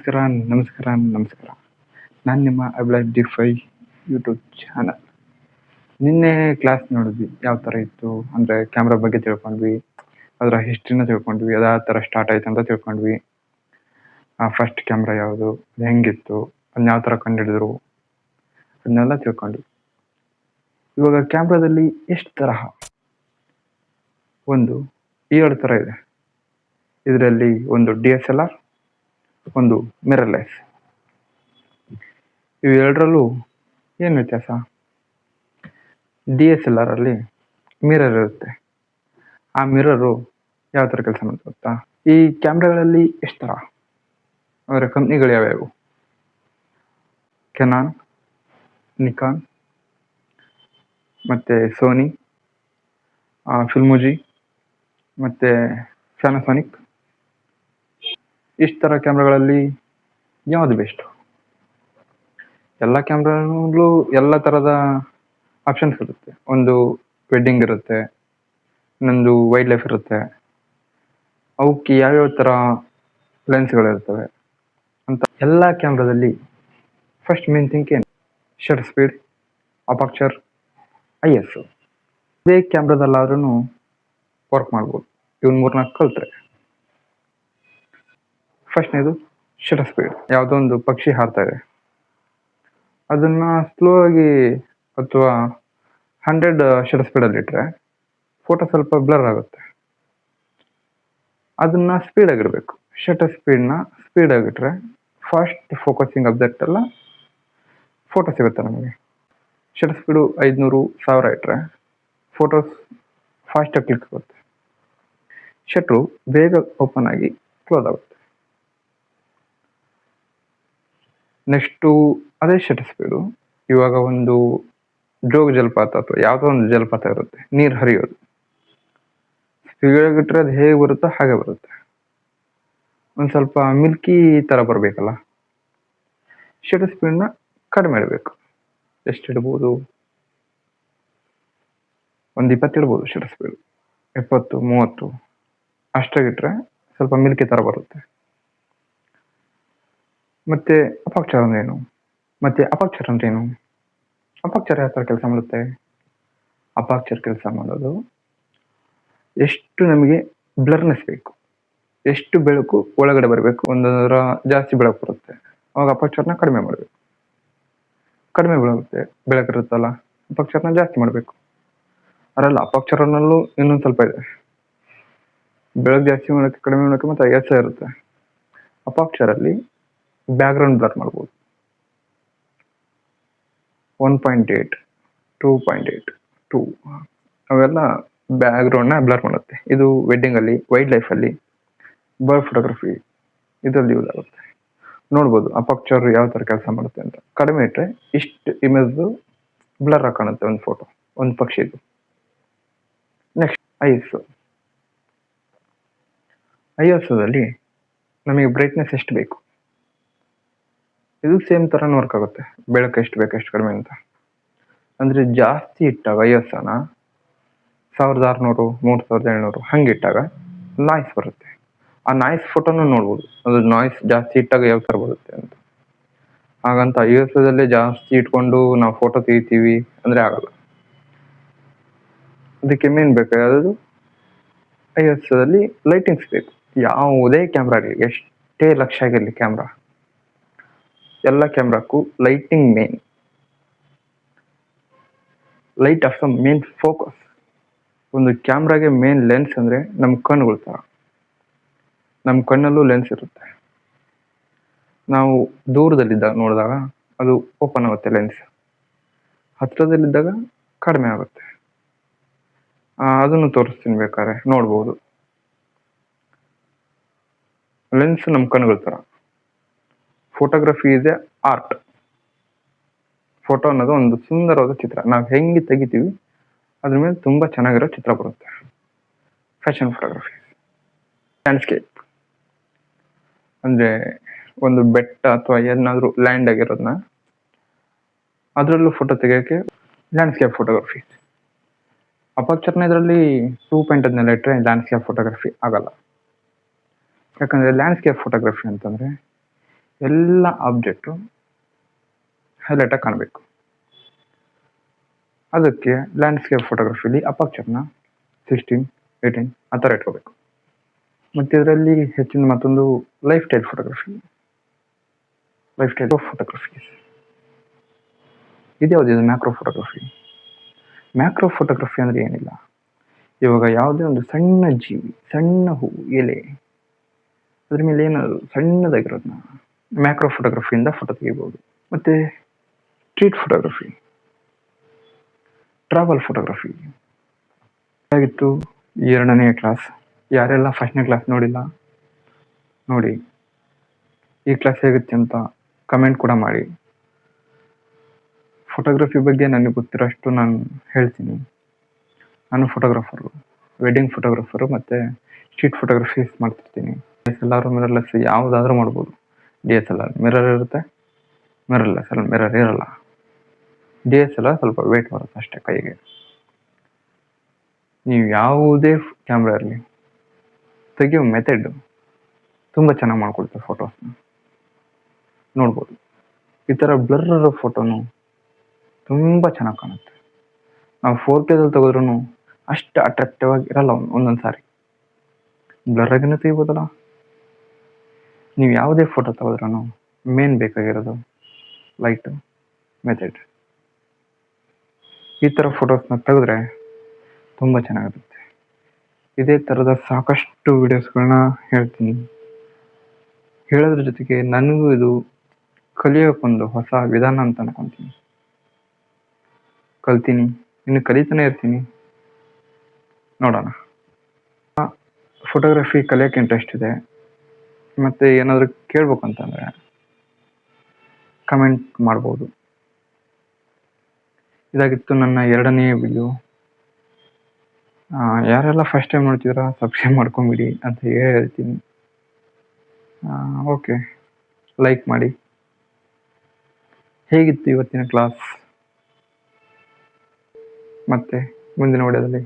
ನಮಸ್ಕಾರ, ನಮಸ್ಕಾರ, ನಮಸ್ಕಾರ. ನಾನು ನಿಮ್ಮ ಅಭಿಲಾಷ್ ಡಿ5 ಯೂಟ್ಯೂಬ್ ಚಾನಲ್. ನಿನ್ನೆ ಕ್ಲಾಸ್ ನೋಡಿದ್ವಿ, ಯಾವ ಥರ ಇತ್ತು ಅಂದರೆ ಕ್ಯಾಮ್ರಾ ಬಗ್ಗೆ ತಿಳ್ಕೊಂಡ್ವಿ, ಅದರ ಹಿಸ್ಟ್ರಿನ ತಿಳ್ಕೊಂಡ್ವಿ, ಅದು ಯಾವ ಥರ ಸ್ಟಾರ್ಟ್ ಆಯ್ತು ಅಂತ ತಿಳ್ಕೊಂಡ್ವಿ. ಫಸ್ಟ್ ಕ್ಯಾಮ್ರಾ ಯಾವುದು, ಅದು ಹೆಂಗಿತ್ತು, ಅದನ್ನ ಯಾವ ಥರ ಕಂಡುಹಿಡಿದ್ರು, ಅದನ್ನೆಲ್ಲ ತಿಳ್ಕೊಂಡ್ವಿ. ಇವಾಗ ಕ್ಯಾಮ್ರಾದಲ್ಲಿ ಎಷ್ಟು ತರಹ, ಒಂದು 2 ಥರ ಇದೆ. ಇದರಲ್ಲಿ ಒಂದು DSLR, ಒಂದು ಮಿರರ್ಲೆಸ್. ಇವೆರಡರಲ್ಲೂ ಏನು ವ್ಯತ್ಯಾಸ? DSLR ಅಲ್ಲಿ ಮಿರರ್ ಇರುತ್ತೆ. ಆ ಮಿರರು ಯಾವ ಥರ ಕೆಲಸ ಮಾಡುತ್ತೆ ಗೊತ್ತಾ? ಈ ಕ್ಯಾಮ್ರಾಗಳಲ್ಲಿ ಎಷ್ಟು ಥರ, ಅವರ ಕಂಪ್ನಿಗಳು ಯಾವ್ಯಾವು? ಕೆನಾನ್, ನಿಕಾನ್, ಮತ್ತು ಸೋನಿ, ಫಿಲ್ಮೋಜಿ, ಮತ್ತು ಪ್ಯಾನಾಸೋನಿಕ್. ಇಷ್ಟು ಥರ ಕ್ಯಾಮ್ರಾಗಳಲ್ಲಿ ಯಾವುದು ಬೆಸ್ಟು? ಎಲ್ಲ ಕ್ಯಾಮ್ರಾನಲ್ಲೂ ಎಲ್ಲ ಥರದ ಆಪ್ಷನ್ಸ್ ಇರುತ್ತೆ. ಒಂದು ವೆಡ್ಡಿಂಗ್ ಇರುತ್ತೆ, ಇನ್ನೊಂದು ವೈಲ್ಡ್ ಲೈಫ್ ಇರುತ್ತೆ. ಅವಕ್ಕೆ ಯಾವ್ಯಾವ ಥರ ಲೆನ್ಸ್ಗಳಿರ್ತವೆ ಅಂತ. ಎಲ್ಲ ಕ್ಯಾಮ್ರಾದಲ್ಲಿ ಫಸ್ಟ್ ಮೇನ್ ಥಿಂಗ್ ಏನು? Shutter speed, aperture, ISO. ಇದೇ ಕ್ಯಾಮ್ರಾದಲ್ಲಾದ್ರೂ ವರ್ಕ್ ಮಾಡ್ಬೋದು. ಇವನ್ 3-4 ಕಲ್ತ್ರೆ. ಫಸ್ಟ್ನೇದು ಶಟರ್ ಸ್ಪೀಡ್. ಯಾವುದೋ ಒಂದು ಪಕ್ಷಿ ಹಾರ್ತಾ ಇದೆ, ಅದನ್ನ ಸ್ಲೋ ಆಗಿ ಅಥವಾ 100 ಶಟರ್ ಸ್ಪೀಡಲ್ಲಿ ಇಟ್ಟರೆ ಫೋಟೋ ಸ್ವಲ್ಪ ಬ್ಲರ್ ಆಗುತ್ತೆ. ಅದನ್ನ ಸ್ಪೀಡ್ ಆಗಿರಬೇಕು. ಶಟರ್ ಸ್ಪೀಡ್ನ ಸ್ಪೀಡ್ ಆಗಿಟ್ರೆ ಫಾಸ್ಟ್ ಫೋಕಸಿಂಗ್ ಅಬ್ಜೆಕ್ಟ್ ಎಲ್ಲ ಫೋಟೋ ಸಿಗುತ್ತೆ ನಮಗೆ. ಶಟರ್ ಸ್ಪೀಡು 500-1000 ಇಟ್ಟರೆ ಫೋಟೋಸ್ ಫಾಸ್ಟಾಗಿ ಕ್ಲಿಕ್ ಆಗುತ್ತೆ. ಶಟ್ರು ಬೇಗ ಓಪನ್ ಆಗಿ ಕ್ಲೋಸ್ ಆಗುತ್ತೆ. ನೆಕ್ಸ್ಟು ಅದೇ ಶಟರ್ ಸ್ಪೀಡು. ಇವಾಗ ಒಂದು ಜೋಗ ಜಲಪಾತ ಅಥವಾ ಯಾವುದೋ ಒಂದು ಜಲಪಾತ ಇರುತ್ತೆ, ನೀರು ಹರಿಯೋದು. ಸ್ಪೀಡಾಗಿಟ್ರೆ ಅದು ಹೇಗೆ ಬರುತ್ತೋ ಹಾಗೆ ಬರುತ್ತೆ. ಒಂದು ಸ್ವಲ್ಪ ಮಿಲ್ಕಿ ಥರ ಬರಬೇಕಲ್ಲ, ಶಟರ್ ಸ್ಪೀಡ್ನ ಕಡಿಮೆ ಇಡಬೇಕು. ಎಷ್ಟು ಇಡ್ಬೋದು? ಒಂದು 20 ಇಡ್ಬೋದು ಶಟರ್ ಸ್ಪೀಡು. 20-30 ಅಷ್ಟಾಗಿಟ್ರೆ ಸ್ವಲ್ಪ ಮಿಲ್ಕಿ ಥರ ಬರುತ್ತೆ. ಮತ್ತು ಅಪರ್ಚರ್ ಅಂದ್ರೇನು? ಅಪರ್ಚರ್ ಯಾವ ಥರ ಕೆಲಸ ಮಾಡುತ್ತೆ? ಅಪರ್ಚರ್ ಕೆಲಸ ಮಾಡೋದು, ಎಷ್ಟು ನಮಗೆ ಬ್ಲರ್ನೆಸ್ ಬೇಕು, ಎಷ್ಟು ಬೆಳಕು ಒಳಗಡೆ ಬರಬೇಕು, ಒಂದರ ಜಾಸ್ತಿ ಬೆಳಕು ಬರುತ್ತೆ, ಅವಾಗ ಅಪರ್ಚರ್ನ ಕಡಿಮೆ ಮಾಡಬೇಕು. ಕಡಿಮೆ ಬೆಳಕಿರುತ್ತಲ್ಲ, ಅಪರ್ಚರ್ನ ಜಾಸ್ತಿ ಮಾಡಬೇಕು. ಅದರಲ್ಲ ಅಪರ್ಚರ್ನಲ್ಲೂ ಇನ್ನೊಂದು ಸ್ವಲ್ಪ ಇದೆ. ಬೆಳಕು ಜಾಸ್ತಿ ಮಾಡೋಕ್ಕೆ, ಕಡಿಮೆ ಮಾಡೋಕ್ಕೆ ಮತ್ತು ISO ಇರುತ್ತೆ. ಅಪರ್ಚರಲ್ಲಿ ಬ್ಯಾಕ್ಗ್ರೌಂಡ್ ಬ್ಲರ್ ಮಾಡ್ಬೋದು. 1.8, 2.8, 2 ಅವೆಲ್ಲ ಬ್ಯಾಕ್ಗ್ರೌಂಡ್ನ ಬ್ಲರ್ ಮಾಡುತ್ತೆ. ಇದು ವೆಡ್ಡಿಂಗಲ್ಲಿ, ವೈಲ್ಡ್ ಲೈಫಲ್ಲಿ, ಬರ್ಡ್ ಫೋಟೋಗ್ರಫಿ ಇದರಲ್ಲಿ ಯೂಸ್ ಆಗುತ್ತೆ. ನೋಡ್ಬೋದು ಅಪರ್ಚರ್ ಯಾವ ಥರ ಕೆಲಸ ಮಾಡುತ್ತೆ ಅಂತ. ಕಡಿಮೆ ಇಟ್ಟರೆ ಇಷ್ಟು ಇಮೇಜು ಬ್ಲರ್ ಆಗಿ ಕಾಣುತ್ತೆ ಒಂದು ಫೋಟೋ, ಒಂದು ಪಕ್ಷಿದು. ನೆಕ್ಸ್ಟ್ ISOದಲ್ಲಿ ನಮಗೆ ಬ್ರೈಟ್ನೆಸ್ ಎಷ್ಟು ಬೇಕು, ಇದು ಸೇಮ್ ಥರನೇ ವರ್ಕ್ ಆಗುತ್ತೆ. ಬೆಳಕು ಎಷ್ಟು ಬೇಕು, ಎಷ್ಟು ಕಡಿಮೆ ಅಂತ. ಅಂದರೆ ಜಾಸ್ತಿ ಇಟ್ಟಾಗ ISOನ 1600, 3700 ಹಂಗೆ ಇಟ್ಟಾಗ ನಾಯ್ಸ್ ಬರುತ್ತೆ. ಆ ನಾಯ್ಸ್ ಫೋಟೋನು ನೋಡ್ಬೋದು, ಅದು ನಾಯ್ಸ್ ಜಾಸ್ತಿ ಇಟ್ಟಾಗ ಯಾವ ಥರ ಬರುತ್ತೆ ಅಂತ. ಹಾಗಂತ ISOದಲ್ಲೇ ಜಾಸ್ತಿ ಇಟ್ಕೊಂಡು ನಾವು ಫೋಟೋ ತೆಗಿತೀವಿ ಅಂದರೆ ಆಗಲ್ಲ. ಅದಕ್ಕೆ ಮೇನ್ ಬೇಕಾಗೋದು ISOದಲ್ಲಿ ಲೈಟಿಂಗ್ಸ್ ಬೇಕು. ಯಾವುದೇ ಕ್ಯಾಮ್ರಾ ಆಗಲಿ, ಎಷ್ಟೇ ಲಕ್ಷ ಆಗಿರಲಿ ಕ್ಯಾಮ್ರಾ, ಎಲ್ಲ ಕ್ಯಾಮ್ರಾಕ್ಕೂ lighting main. Light of the main focus. ಒಂದು ಕ್ಯಾಮ್ರಾಗೆ ಮೇನ್ ಲೆನ್ಸ್ ಅಂದರೆ ನಮ್ಮ ಕಣ್ಣುಗಳ ಥರ. ನಮ್ಮ ಕಣ್ಣಲ್ಲೂ ಲೆನ್ಸ್ ಇರುತ್ತೆ. ನಾವು ದೂರದಲ್ಲಿದ್ದಾಗ ನೋಡಿದಾಗ ಅದು ಓಪನ್ ಆಗುತ್ತೆ ಲೆನ್ಸ್, ಹತ್ತಿರದಲ್ಲಿದ್ದಾಗ ಕಡಿಮೆ ಆಗುತ್ತೆ. ಅದನ್ನು ತೋರಿಸ್ತೀನಿ ಬೇಕಾದ್ರೆ, ನೋಡ್ಬೋದು. ಲೆನ್ಸ್ ನಮ್ಮ ಕಣ್ಣುಗಳ ಥರ. ಫೋಟೋಗ್ರಫಿ ಇದೆ ಆರ್ಟ್. ಫೋಟೋ ಅನ್ನೋದು ಒಂದು ಸುಂದರವಾದ ಚಿತ್ರ. ನಾವು ಹೆಂಗೆ ತೆಗಿತೀವಿ ಅದ್ರ ಮೇಲೆ ತುಂಬ ಚೆನ್ನಾಗಿರೋ ಚಿತ್ರ ಬರುತ್ತೆ. ಫ್ಯಾಷನ್ ಫೋಟೋಗ್ರಫಿ, ಲ್ಯಾಂಡ್ಸ್ಕೇಪ್ ಅಂದರೆ ಒಂದು ಬೆಟ್ಟ ಅಥವಾ ಏನಾದರೂ ಲ್ಯಾಂಡ್ ಆಗಿರೋದನ್ನ ಅದರಲ್ಲೂ ಫೋಟೋ ತೆಗಿಯೋಕ್ಕೆ ಲ್ಯಾಂಡ್ಸ್ಕೇಪ್ ಫೋಟೋಗ್ರಫಿ. ಅಪರ್ಚರ್ನ ಇದರಲ್ಲಿ 2.5 ಇಟ್ಟರೆ ಲ್ಯಾಂಡ್ಸ್ಕೇಪ್ ಫೋಟೋಗ್ರಫಿ ಆಗಲ್ಲ. ಯಾಕಂದರೆ ಲ್ಯಾಂಡ್ಸ್ಕೇಪ್ ಫೋಟೋಗ್ರಫಿ ಅಂತಂದರೆ ಎಲ್ಲ ಆಬ್ಜೆಕ್ಟು ಹೈಲೈಟಾಗಿ ಕಾಣಬೇಕು. ಅದಕ್ಕೆ ಲ್ಯಾಂಡ್ಸ್ಕೇಪ್ ಫೋಟೋಗ್ರಫಿಲಿ ಅಪರ್ಚರ್ನ 16, 18 ಆ ಥರ ಇಟ್ಕೋಬೇಕು. ಮತ್ತು ಇದರಲ್ಲಿ ಹೆಚ್ಚಿನ ಮತ್ತೊಂದು ಲೈಫ್ ಸ್ಟೈಲ್ ಫೋಟೋಗ್ರಫಿ ಇದ್ಯಾವುದು ಇದು ಮ್ಯಾಕ್ರೋ ಫೋಟೋಗ್ರಫಿ. ಮ್ಯಾಕ್ರೋ ಫೋಟೋಗ್ರಫಿ ಅಂದರೆ ಏನಿಲ್ಲ, ಇವಾಗ ಯಾವುದೇ ಒಂದು ಸಣ್ಣ ಜೀವಿ, ಸಣ್ಣ ಹೂವು, ಎಲೆ, ಅದ್ರ ಮೇಲೆ ಏನಾದ್ರು ಸಣ್ಣದಾಗಿರೋದನ್ನ ಮ್ಯಾಕ್ರೋ ಫೋಟೋಗ್ರಫಿಯಿಂದ ಫೋಟೋ ತೆಗಿಬೋದು. ಮತ್ತು ಸ್ಟ್ರೀಟ್ ಫೋಟೋಗ್ರಫಿ, ಟ್ರಾವೆಲ್ ಫೋಟೋಗ್ರಫಿ ಆಗಿತ್ತು 2ನೇ ಕ್ಲಾಸ್. ಯಾರೆಲ್ಲ 1ನೇ ಕ್ಲಾಸ್ ನೋಡಿಲ್ಲ ನೋಡಿ, ಈ ಕ್ಲಾಸ್ ಹೇಗುತ್ತೆ ಅಂತ ಕಮೆಂಟ್ ಕೂಡ ಮಾಡಿ. ಫೋಟೋಗ್ರಫಿ ಬಗ್ಗೆ ನನಗೆ ಗೊತ್ತಿರೋಷ್ಟು ನಾನು ಹೇಳ್ತೀನಿ. ನಾನು ಫೋಟೋಗ್ರಾಫರು, ವೆಡ್ಡಿಂಗ್ ಫೋಟೋಗ್ರಾಫರು ಮತ್ತು ಸ್ಟ್ರೀಟ್ ಫೋಟೋಗ್ರಫೀಸ್ ಮಾಡ್ತಿರ್ತೀನಿ. DSLR, ಮಿರರ್ಲೆಸ್ ಯಾವುದಾದ್ರೂ ಮಾಡ್ಬೋದು. DSLR ಮಿರರ್ ಇರುತ್ತೆ, ಮಿರರ್ಲೆಸ್ ಅಲ್ಲಿ ಮಿರರ್ ಇರಲ್ಲ. DSLR ಸ್ವಲ್ಪ ವೇಟ್ ಬರುತ್ತೆ ಅಷ್ಟೇ ಕೈಗೆ. ನೀವು ಯಾವುದೇ ಕ್ಯಾಮ್ರಾ ಇರಲಿ, ತೆಗಿಯೋ ಮೆಥಡ್ ತುಂಬ ಚೆನ್ನಾಗಿ ಮಾಡ್ಕೊಳ್ತಾರೆ. ಫೋಟೋಸ್ನ ನೋಡ್ಬೋದು. ಈ ಥರ ಬ್ಲರ್ ಇರೋ ಫೋಟೋನು ತುಂಬ ಚೆನ್ನಾಗಿ ಕಾಣುತ್ತೆ. ನಾವು 4Kದಲ್ಲಿ ತೆಗೆದ್ರೂ ಅಷ್ಟು ಅಟ್ರಾಕ್ಟಿವ್ ಆಗಿ ಇರಲ್ಲ ಒಂದೊಂದು ಸಾರಿ. ಬ್ಲರ್ ಆಗಿನೂ ತೆಗಿಬೋದಲ್ಲ. ನೀವು ಯಾವುದೇ ಫೋಟೋ ತೆಗೆದ್ರೂ ಮೇನ್ ಬೇಕಾಗಿರೋದು ಲೈಟು, ಮೆಥಡ್. ಈ ಥರ ಫೋಟೋಸ್ನ ತೆಗೆದ್ರೆ ತುಂಬ ಚೆನ್ನಾಗಿರುತ್ತೆ. ಇದೇ ಥರದ ಸಾಕಷ್ಟು ವಿಡಿಯೋಸ್ಗಳನ್ನ ಹೇಳ್ತೀನಿ. ಹೇಳೋದ್ರ ಜೊತೆಗೆ ನನಗೂ ಇದು ಕಲಿಯೋಕ್ಕೊಂದು ಹೊಸ ವಿಧಾನ ಅಂತ ಅನ್ಕೊತೀನಿ. ಕಲ್ತೀನಿ, ಇನ್ನು ಕಲಿತಾನೆ ಇರ್ತೀನಿ. ನೋಡೋಣ. ಫೋಟೋಗ್ರಫಿ ಕಲಿಯೋಕ್ಕೆ ಇಂಟ್ರೆಸ್ಟ್ ಇದೆ, ಮತ್ತು ಏನಾದರೂ ಕೇಳ್ಬೇಕು ಅಂತಂದರೆ ಕಮೆಂಟ್ ಮಾಡ್ಬೋದು. ಇದಾಗಿತ್ತು ನನ್ನ 2ನೇ ವಿಡಿಯೋ. ಯಾರೆಲ್ಲ ಫಸ್ಟ್ ಟೈಮ್ ನೋಡ್ತಿದ್ದೀರಾ ಸಬ್ಸ್ಕ್ರೈಬ್ ಮಾಡ್ಕೊಂಬಿಡಿ ಅಂತ ಹೇಳ್ತೀನಿ. ಓಕೆ, ಲೈಕ್ ಮಾಡಿ. ಹೇಗಿತ್ತು ಇವತ್ತಿನ ಕ್ಲಾಸ್? ಮತ್ತೆ ಮುಂದಿನ ವಿಡಿಯೋದಲ್ಲಿ